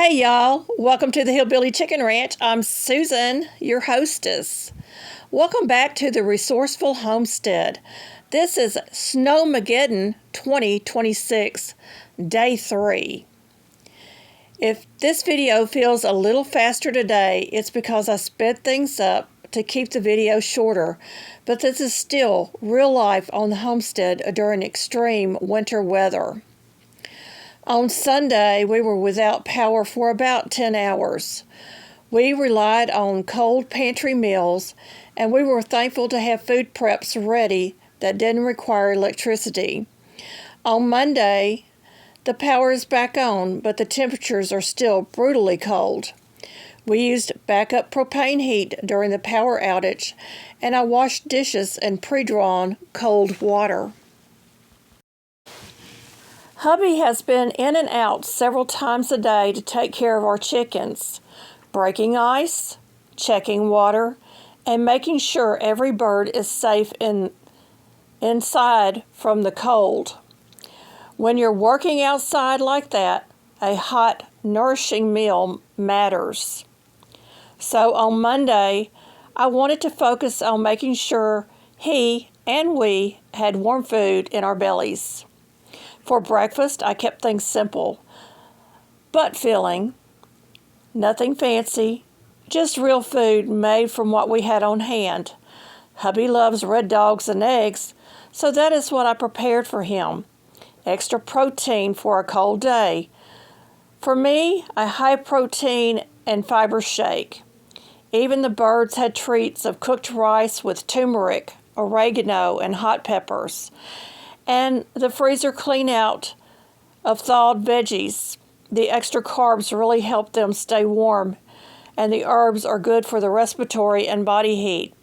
Hey y'all, welcome to the Hillbilly Chicken Ranch. I'm Susan, your hostess. Welcome back to the Resourceful Homestead. This is Snowmageddon 2026, Day 3. If this video feels a little faster today, it's because I sped things up to keep the video shorter, but this is still real life on the homestead during extreme winter weather. On Sunday, we were without power for about 10 hours. We relied on cold pantry meals, and we were thankful to have food preps ready that didn't require electricity. On Monday, the power is back on, but the temperatures are still brutally cold. We used backup propane heat during the power outage, and I washed dishes in pre-drawn cold water. Hubby has been in and out several times a day to take care of our chickens, breaking ice, checking water, and making sure every bird is safe inside from the cold. When you're working outside like that, a hot, nourishing meal matters. So on Monday, I wanted to focus on making sure he and we had warm food in our bellies. For breakfast, I kept things simple, but filling. Nothing fancy, just real food made from what we had on hand. Hubby loves red dogs and eggs, so that is what I prepared for him. Extra protein for a cold day. For me, a high protein and fiber shake. Even the birds had treats of cooked rice with turmeric, oregano, and hot peppers. And the freezer clean out of thawed veggies. The extra carbs really help them stay warm, and the herbs are good for the respiratory and body heat.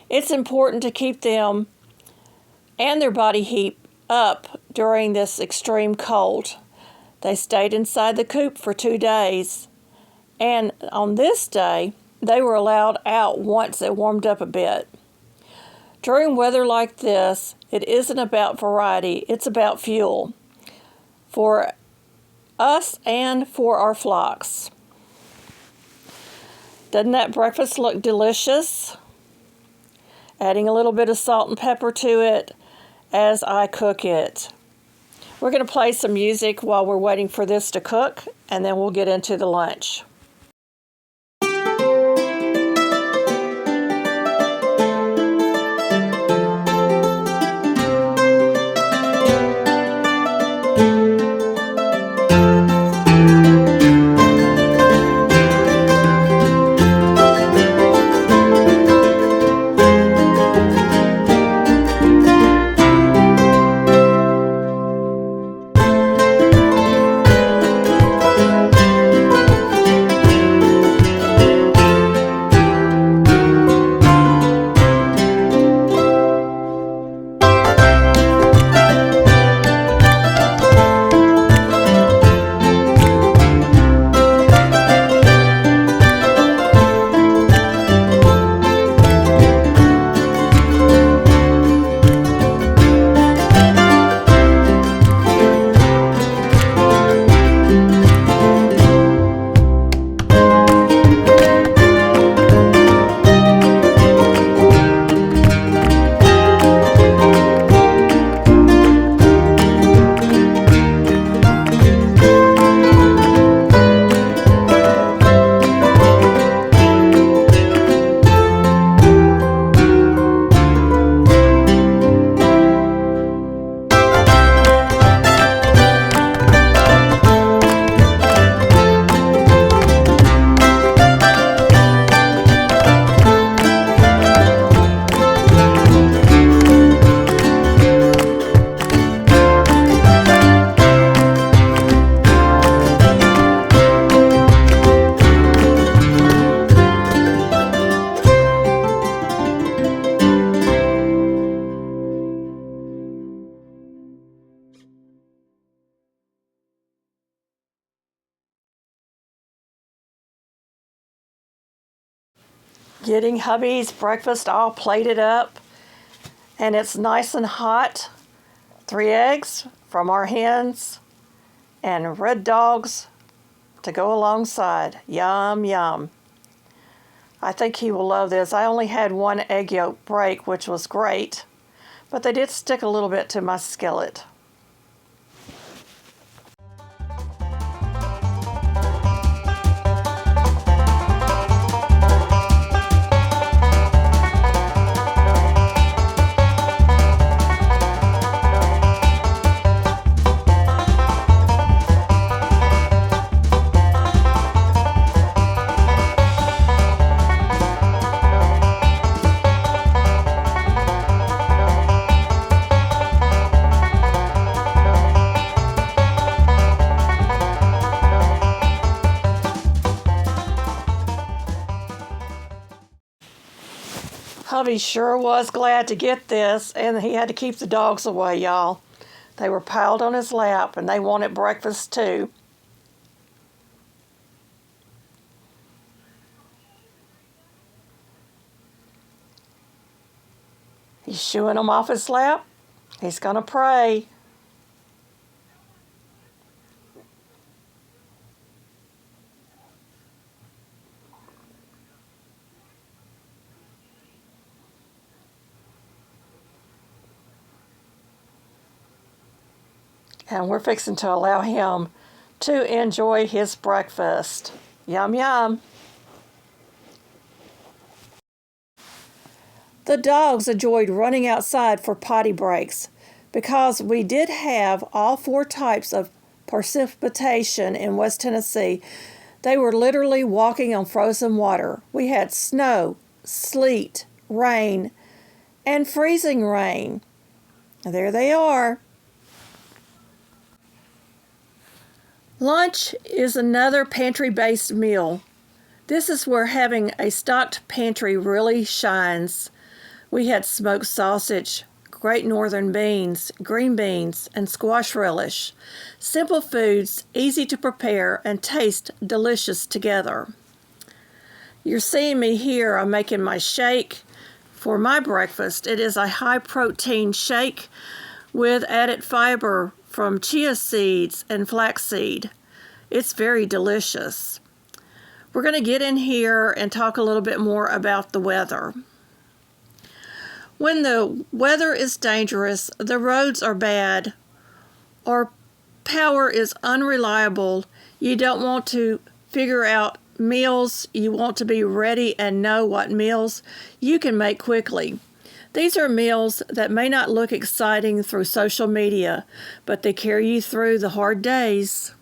It's important to keep them and their body heat up during this extreme cold. They stayed inside the coop for 2 days, and on this day, they were allowed out once it warmed up a bit. During weather like this, it isn't about variety, it's about fuel for us and for our flocks. Doesn't that breakfast look delicious? Adding a little bit of salt and pepper to it as I cook it. We're going to play some music while we're waiting for this to cook, and then we'll get into the lunch. Getting hubby's breakfast all plated up, and it's nice and hot. 3 eggs from our hens, and red dogs to go alongside. Yum, yum. I think he will love this. I only had one egg yolk break, which was great, but they did stick a little bit to my skillet. Hubby sure was glad to get this, and he had to keep the dogs away, y'all. They were piled on his lap, and they wanted breakfast too. He's shooing them off his lap. He's gonna pray. And we're fixing to allow him to enjoy his breakfast. Yum, yum. The dogs enjoyed running outside for potty breaks because we did have all 4 types of precipitation in West Tennessee. They were literally walking on frozen water. We had snow, sleet, rain, and freezing rain. There they are. Lunch is another pantry-based meal. This is where having a stocked pantry really shines. We had smoked sausage, great northern beans, green beans, and squash relish. Simple foods, easy to prepare, and taste delicious together. You're seeing me here. I'm making my shake for my breakfast. It is a high-protein shake with added fiber from chia seeds and flaxseed. It's very delicious. We're going to get in here and talk a little bit more about the weather. When the weather is dangerous, the roads are bad, or power is unreliable, you don't want to figure out meals, you want to be ready and know what meals you can make quickly. These are meals that may not look exciting through social media, but they carry you through the hard days.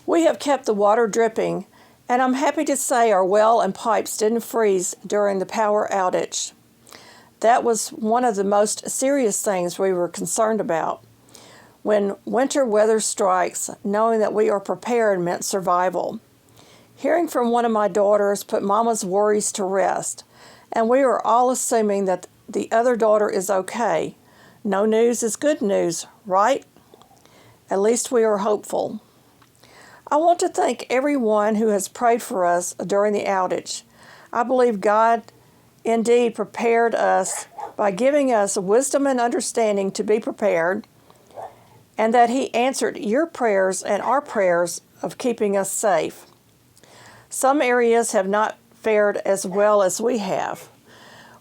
We have kept the water dripping, and I'm happy to say our well and pipes didn't freeze during the power outage. That was one of the most serious things we were concerned about. When winter weather strikes, knowing that we are prepared meant survival. Hearing from one of my daughters put Mama's worries to rest, and we were all assuming that the other daughter is okay. No news is good news, right? At least we are hopeful. I want to thank everyone who has prayed for us during the outage. I believe God indeed prepared us by giving us wisdom and understanding to be prepared, and that He answered your prayers and our prayers of keeping us safe. Some areas have not fared as well as we have.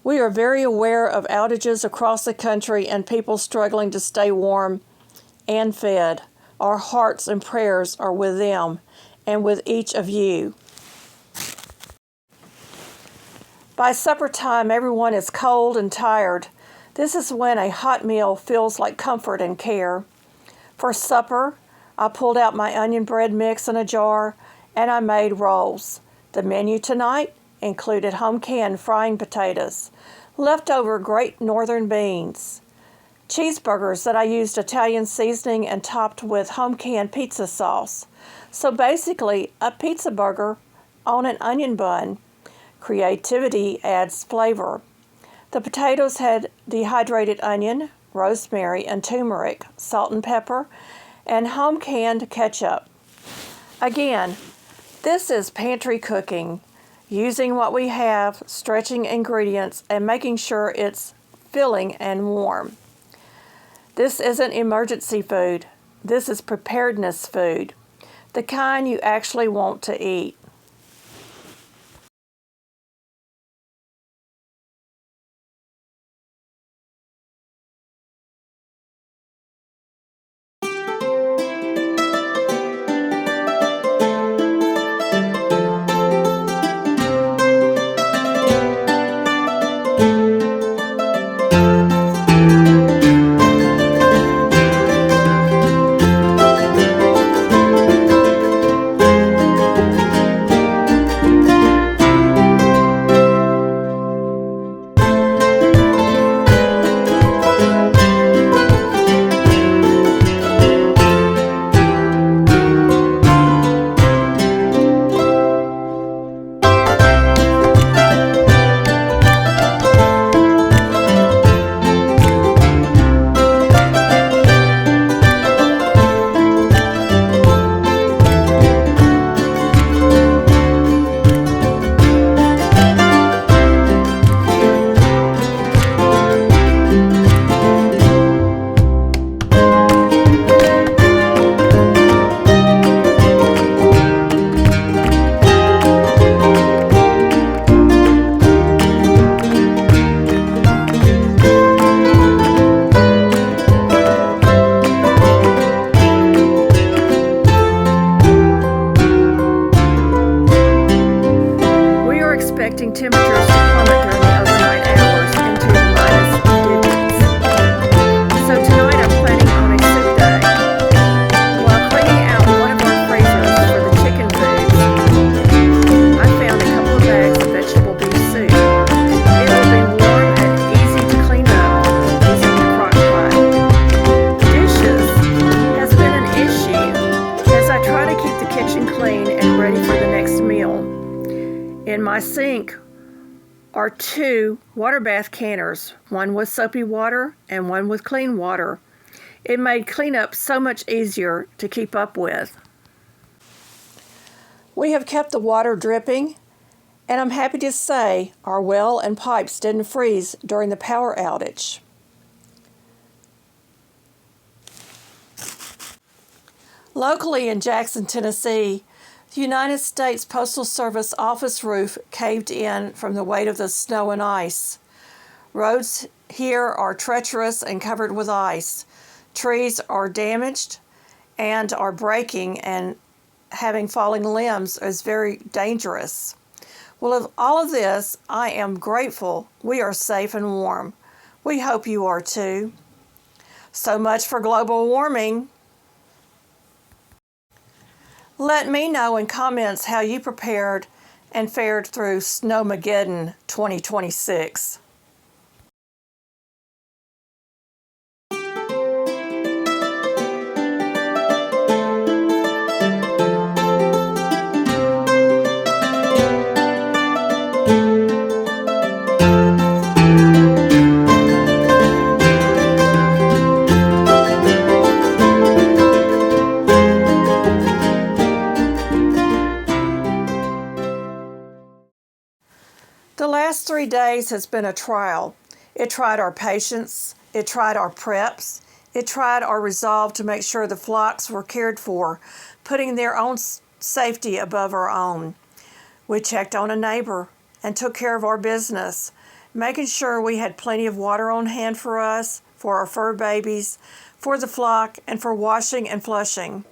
We are very aware of outages across the country and people struggling to stay warm and fed. Our hearts and prayers are with them and with each of you. By supper time, everyone is cold and tired. This is when a hot meal feels like comfort and care. For supper, I pulled out my onion bread mix in a jar and I made rolls. The menu tonight included home-canned frying potatoes, leftover Great Northern beans, cheeseburgers that I used Italian seasoning and topped with home-canned pizza sauce. So basically, a pizza burger on an onion bun. Creativity adds flavor. The potatoes had dehydrated onion, rosemary and turmeric, salt and pepper, and home-canned ketchup. Again, this is pantry cooking, using what we have, stretching ingredients, and making sure it's filling and warm. This isn't emergency food. This is preparedness food, the kind you actually want to eat. Temperatures to plummet during the overnight hours into the minus digits. So tonight I'm planning on a soup day. While cleaning out one of our freezers for the chicken foods, I found a couple of bags of vegetable beef soup. It will be warm and easy to clean up using the crock pot. Dishes has been an issue as I try to keep the kitchen clean and ready for the next meal. In my sink are 2 water bath canners, one with soapy water and one with clean water. It made cleanup so much easier to keep up with. We have kept the water dripping, and I'm happy to say our well and pipes didn't freeze during the power outage. Locally in Jackson, Tennessee, the United States Postal Service office roof caved in from the weight of the snow and ice. Roads here are treacherous and covered with ice. Trees are damaged and are breaking, and having falling limbs is very dangerous. Well, of all of this, I am grateful we are safe and warm. We hope you are too. So much for global warming. Let me know in comments how you prepared and fared through Snowmageddon 2026. The last 3 days has been a trial. It tried our patience, it tried our preps, it tried our resolve to make sure the flocks were cared for, putting their own safety above our own. We checked on a neighbor and took care of our business, making sure we had plenty of water on hand for us, for our fur babies, for the flock, and for washing and flushing.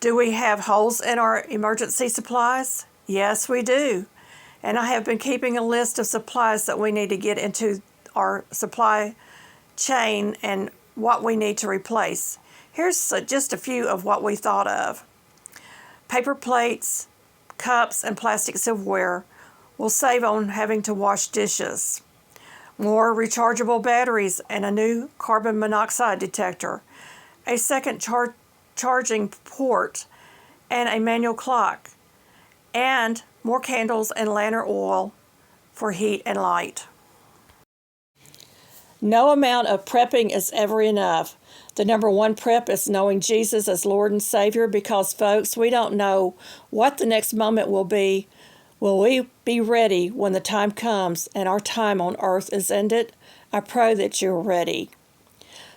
Do we have holes in our emergency supplies? Yes, we do. And I have been keeping a list of supplies that we need to get into our supply chain and what we need to replace. Here's just a few of what we thought of. Paper plates, cups, and plastic silverware will save on having to wash dishes. More rechargeable batteries and a new carbon monoxide detector, a second charging port, and a manual clock, and more candles and lantern oil for heat and light. No amount of prepping is ever enough. The number one prep is knowing Jesus as Lord and Savior, because, folks, we don't know what the next moment will be. Will we be ready when the time comes and our time on earth is ended? I pray that you're ready.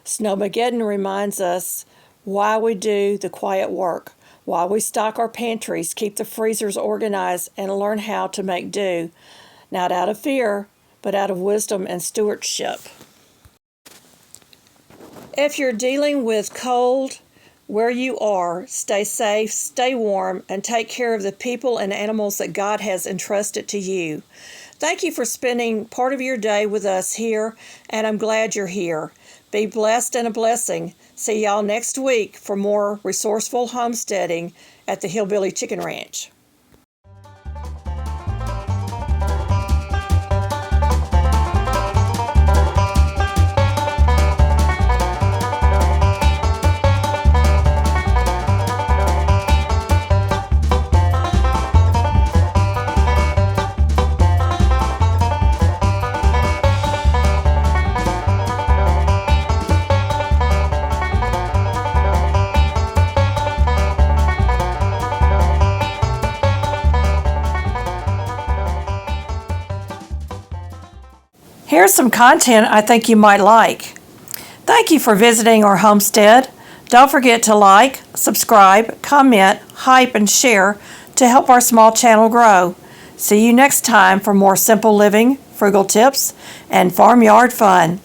Snowmageddon reminds us why we do the quiet work, why we stock our pantries, keep the freezers organized, and learn how to make do, not out of fear, but out of wisdom and stewardship. If you're dealing with cold where you are, stay safe, stay warm, and take care of the people and animals that God has entrusted to you. Thank you for spending part of your day with us here, and I'm glad you're here. Be blessed and a blessing. See y'all next week for more resourceful homesteading at the Hillbilly Chicken Ranch. Here's some content I think you might like. Thank you for visiting our homestead. Don't forget to like, subscribe, comment, hype, and share to help our small channel grow. See you next time for more simple living, frugal tips, and farmyard fun.